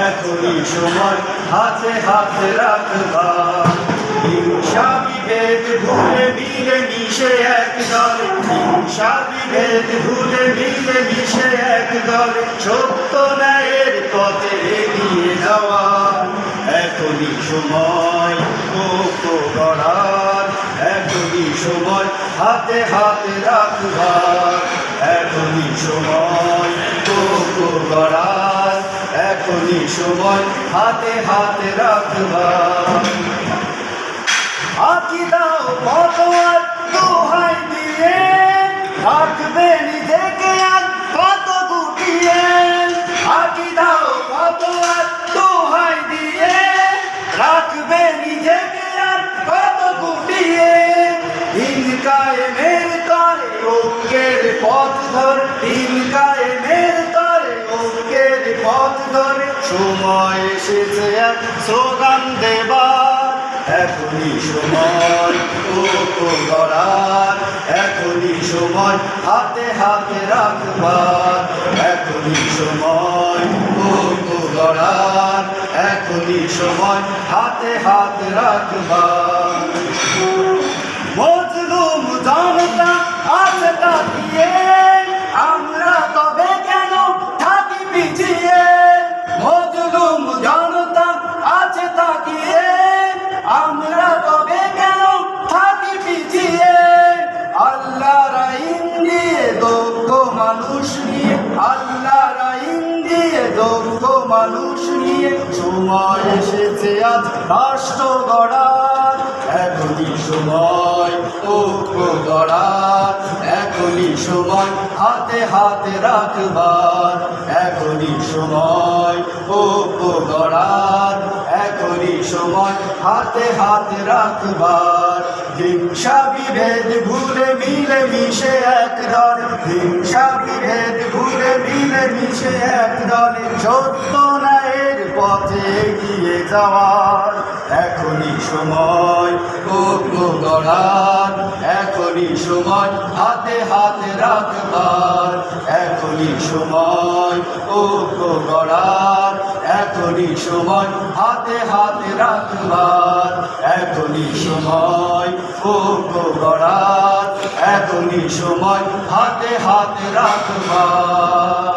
এখনই সময় হাতে হাতে রাখবার হিংসা বিভেদ ভুলে মিলে মিশে এক দলে হিংসা বিভেদ ভুলে মিলে মিশে এক দলে সত্য ন্যায়ের পথে এগিয়ে যাওয়া এখনই সময় ঐক্য গড়ার এখনই সময় হাতে হাতে রাখবার এখনই সময় ঐক্য গড়ার এখনই সময় হাতে হাতে রাখবার আকিদাও ফতোয়ার দোহাই দিয়ে রাখবে নিজেকে আর কত গুটিয়ে আকিদাও ফতোয়ার দোহাই দিয়ে রাখবে নিজেকে আর কত গুটিয়ে দিন কায়েমের তরে ঐক্যের পথ ধরে দিন কায়েমের তরে ঐক্যের পথ ধরে সময় এসেছে এক স্লোগান দেবার এখনই সময় ঐক্য গড়ার এখনই সময় হাতে হাতে রাখবার এখনই সময় ঐক্য গড়ার এখনই সময় হাতে হাতে রাখবার মজলুম জনতা আছে তাকিয়ে আমরা তবে কেন থাকি পিছিয়ে মজলুম জনতা আছে তাকিয়ে আমরা তবে কেন থাকি পিছিয়ে আল্লাহর আইন দিয়ে দক্ষ মানুষ নিয়ে আল্লাহর আইন দিয়ে দক্ষ মানুষ নিয়ে সময় এসেছে আজ রাষ্ট্র গড়ার এখনই সময় ঐক্য গড়ার এখনই সময় হাতে হাতে রাখবার এখনই সময় ঐক্য গড়ার এখনই সময় হাতে হাতে রাখবার হিংসা বিভেদ ভুলে মিলে মিশে এক দলে হিংসা বিভেদ ভুলে মিলে মিশে এক দলে সত্য ন্যায়ের পথে এগিয়ে যাওয়ার এখনই সময় ঐক্য গড়ার এখনই সময় হাতে হাতে রাখবার এখনই সময় ঐক্য গড়ার এখনই সময় হাতে হাতে রাখবার এখনই সময় ঐক্য গড়ার এখনই সময় হাতে হাতে রাখবার।